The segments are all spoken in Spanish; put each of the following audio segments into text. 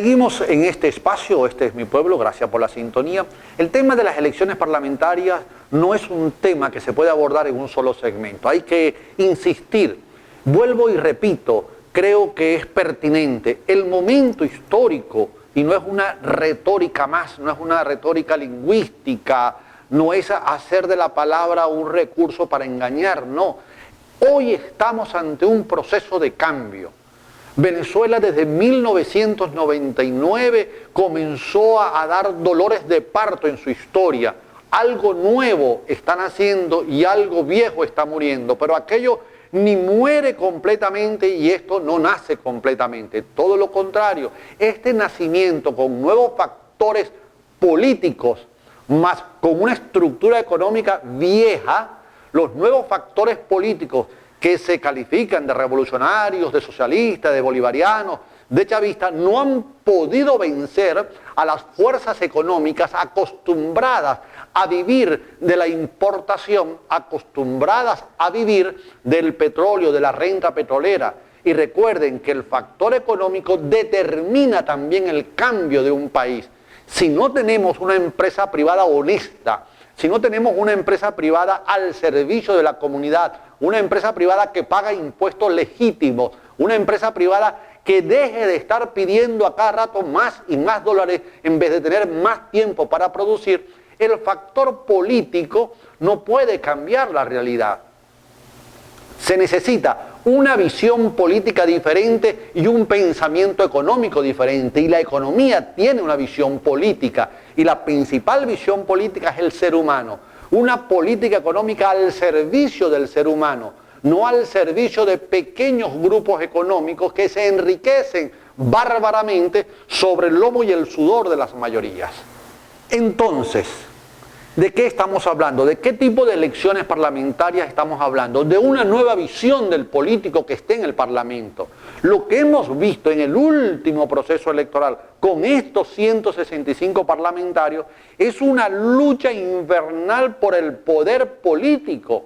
Seguimos en este espacio, este es mi pueblo, gracias por la sintonía. El tema de las elecciones parlamentarias no es un tema que se puede abordar en un solo segmento, hay que insistir. Vuelvo y repito, creo que es pertinente el momento histórico, y no es una retórica más, no es una retórica lingüística, no es hacer de la palabra un recurso para engañar, no. Hoy estamos ante un proceso de cambio. Venezuela desde 1999 comenzó a dar dolores de parto en su historia. Algo nuevo están haciendo y algo viejo está muriendo, pero aquello ni muere completamente y esto no nace completamente. Todo lo contrario, este nacimiento con nuevos factores políticos, más con una estructura económica vieja, los nuevos factores políticos que se califican de revolucionarios, de socialistas, de bolivarianos, de chavistas, no han podido vencer a las fuerzas económicas acostumbradas a vivir de la importación, acostumbradas a vivir del petróleo, de la renta petrolera. Y recuerden que el factor económico determina también el cambio de un país. Si no tenemos una empresa privada honesta, si no tenemos una empresa privada al servicio de la comunidad, una empresa privada que paga impuestos legítimos, una empresa privada que deje de estar pidiendo a cada rato más y más dólares en vez de tener más tiempo para producir, el factor político no puede cambiar la realidad. Se necesita una visión política diferente y un pensamiento económico diferente. Y la economía tiene una visión política. Y la principal visión política es el ser humano. Una política económica al servicio del ser humano, no al servicio de pequeños grupos económicos que se enriquecen bárbaramente sobre el lomo y el sudor de las mayorías. Entonces, ¿de qué estamos hablando? ¿De qué tipo de elecciones parlamentarias estamos hablando? De una nueva visión del político que esté en el Parlamento. Lo que hemos visto en el último proceso electoral con estos 165 parlamentarios es una lucha infernal por el poder político.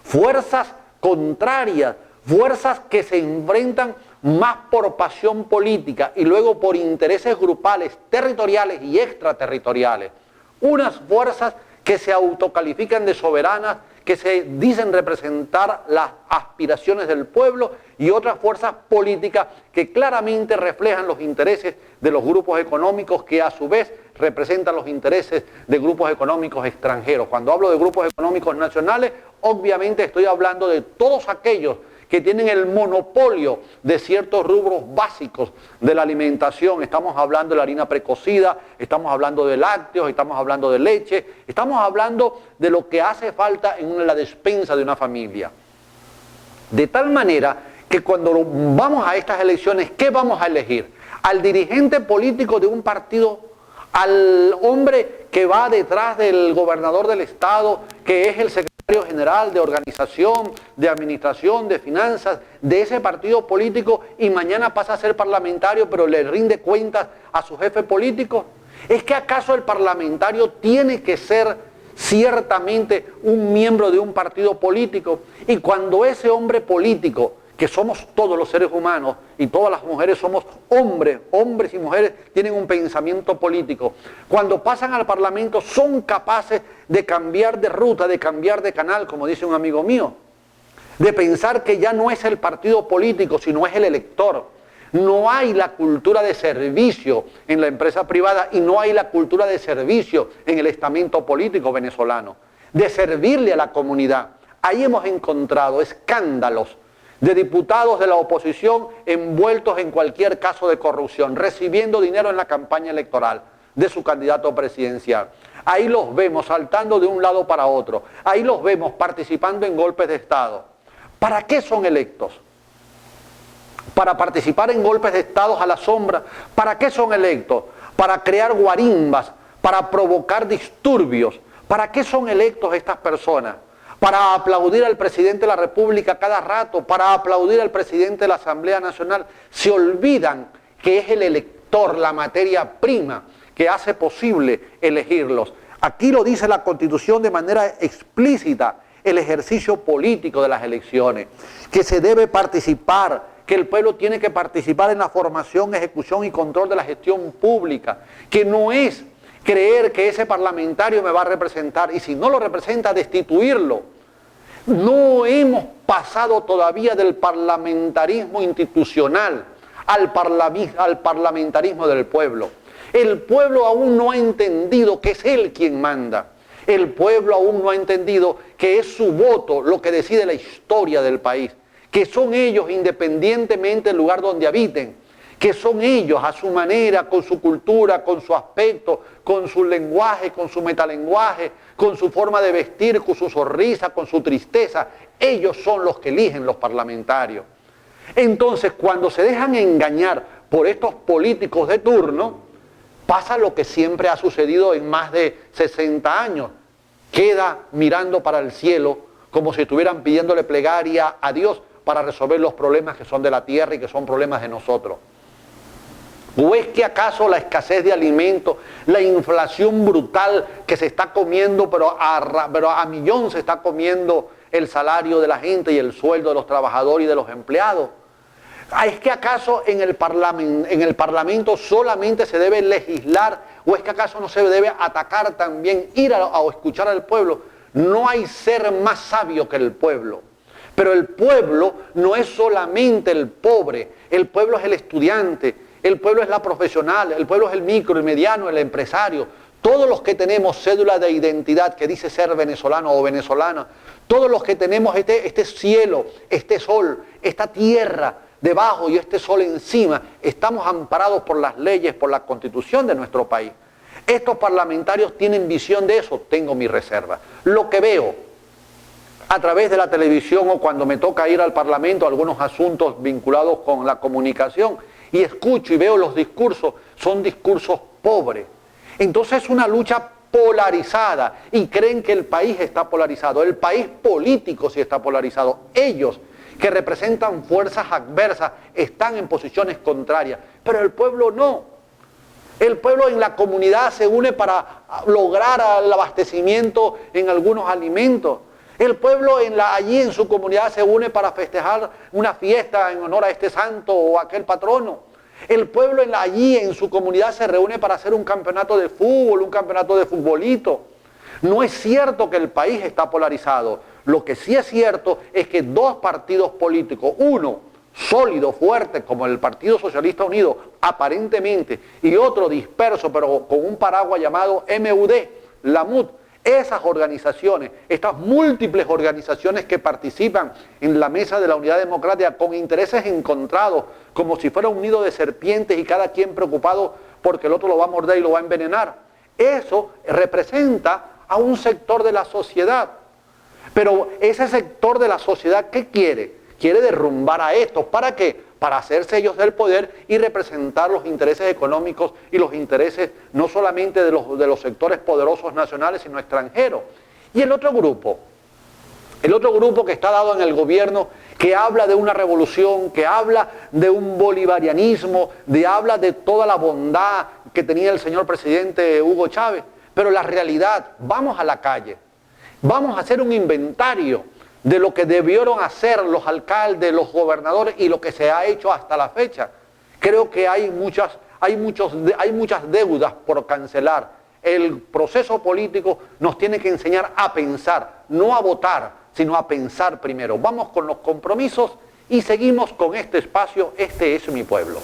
Fuerzas contrarias, fuerzas que se enfrentan más por pasión política y luego por intereses grupales, territoriales y extraterritoriales. Unas fuerzas que se autocalifican de soberanas, que se dicen representar las aspiraciones del pueblo, y otras fuerzas políticas que claramente reflejan los intereses de los grupos económicos, que a su vez representan los intereses de grupos económicos extranjeros. Cuando hablo de grupos económicos nacionales, obviamente estoy hablando de todos aquellos que tienen el monopolio de ciertos rubros básicos de la alimentación. Estamos hablando de la harina precocida, estamos hablando de lácteos, estamos hablando de leche, estamos hablando de lo que hace falta en la despensa de una familia. De tal manera que cuando vamos a estas elecciones, ¿qué vamos a elegir? Al dirigente político de un partido, al hombre que va detrás del gobernador del estado, que es el secretario general de organización, de administración, de finanzas, de ese partido político, y mañana pasa a ser parlamentario, pero le rinde cuentas a su jefe político. ¿Es que acaso el parlamentario tiene que ser ciertamente un miembro de un partido político? Y cuando ese hombre político, que somos todos los seres humanos y todas las mujeres somos hombres y mujeres tienen un pensamiento político, cuando pasan al Parlamento son capaces de cambiar de ruta, de cambiar de canal, como dice un amigo mío, de pensar que ya no es el partido político, sino es el elector. No hay la cultura de servicio en la empresa privada y no hay la cultura de servicio en el estamento político venezolano, de servirle a la comunidad. Ahí hemos encontrado escándalos de diputados de la oposición envueltos en cualquier caso de corrupción, recibiendo dinero en la campaña electoral de su candidato presidencial. Ahí los vemos saltando de un lado para otro, ahí los vemos participando en golpes de Estado. ¿Para qué son electos? ¿Para participar en golpes de Estado a la sombra? ¿Para qué son electos? ¿Para crear guarimbas? ¿Para provocar disturbios? ¿Para qué son electos estas personas? Para aplaudir al presidente de la República cada rato, para aplaudir al presidente de la Asamblea Nacional. Se olvidan que es el elector, la materia prima que hace posible elegirlos. Aquí lo dice la Constitución de manera explícita, el ejercicio político de las elecciones, que se debe participar, que el pueblo tiene que participar en la formación, ejecución y control de la gestión pública, que no es creer que ese parlamentario me va a representar y si no lo representa, destituirlo. No hemos pasado todavía del parlamentarismo institucional al parlamentarismo del pueblo. El pueblo aún no ha entendido que es él quien manda. El pueblo aún no ha entendido que es su voto lo que decide la historia del país, que son ellos independientemente del lugar donde habiten, que son ellos a su manera, con su cultura, con su aspecto, con su lenguaje, con su metalenguaje, con su forma de vestir, con su sonrisa, con su tristeza. Ellos son los que eligen los parlamentarios. Entonces, cuando se dejan engañar por estos políticos de turno, pasa lo que siempre ha sucedido en más de 60 años. Queda mirando para el cielo como si estuvieran pidiéndole plegaria a Dios para resolver los problemas que son de la tierra y que son problemas de nosotros. ¿O es que acaso la escasez de alimentos, la inflación brutal que se está comiendo, pero a millón se está comiendo el salario de la gente y el sueldo de los trabajadores y de los empleados? ¿Es que acaso en el Parlamento solamente se debe legislar o es que acaso no se debe atacar también, ir a escuchar al pueblo? No hay ser más sabio que el pueblo. Pero el pueblo no es solamente el pobre, el pueblo es el estudiante, el pueblo es la profesional, el pueblo es el micro, el mediano, el empresario. Todos los que tenemos cédula de identidad que dice ser venezolano o venezolana, todos los que tenemos este cielo, este sol, esta tierra debajo y este sol encima, estamos amparados por las leyes, por la constitución de nuestro país. Estos parlamentarios tienen visión de eso, tengo mi reserva. Lo que veo a través de la televisión o cuando me toca ir al Parlamento, algunos asuntos vinculados con la comunicación, y escucho y veo los discursos, son discursos pobres. Entonces es una lucha polarizada y creen que el país está polarizado. El país político sí está polarizado. Ellos, que representan fuerzas adversas, están en posiciones contrarias, pero el pueblo no. El pueblo en la comunidad se une para lograr el abastecimiento en algunos alimentos. El pueblo allí en su comunidad se une para festejar una fiesta en honor a este santo o a aquel patrono. El pueblo allí en su comunidad se reúne para hacer un campeonato de fútbol, un campeonato de futbolito. No es cierto que el país está polarizado. Lo que sí es cierto es que dos partidos políticos, uno sólido, fuerte, como el Partido Socialista Unido, aparentemente, y otro disperso, pero con un paraguas llamado MUD, la MUD, esas organizaciones, estas múltiples organizaciones que participan en la mesa de la unidad democrática con intereses encontrados, como si fuera un nido de serpientes y cada quien preocupado porque el otro lo va a morder y lo va a envenenar. Eso representa a un sector de la sociedad. Pero ese sector de la sociedad, ¿qué quiere? Quiere derrumbar a estos. ¿Para qué? Para hacerse ellos del poder y representar los intereses económicos y los intereses no solamente de los sectores poderosos nacionales, sino extranjeros. Y el otro grupo que está dado en el gobierno, que habla de una revolución, que habla de un bolivarianismo, habla de toda la bondad que tenía el señor presidente Hugo Chávez. Pero la realidad, vamos a la calle, vamos a hacer un inventario de lo que debieron hacer los alcaldes, los gobernadores y lo que se ha hecho hasta la fecha. Creo que hay muchas deudas por cancelar. El proceso político nos tiene que enseñar a pensar, no a votar, sino a pensar primero. Vamos con los compromisos y seguimos con este espacio, Este es mi pueblo.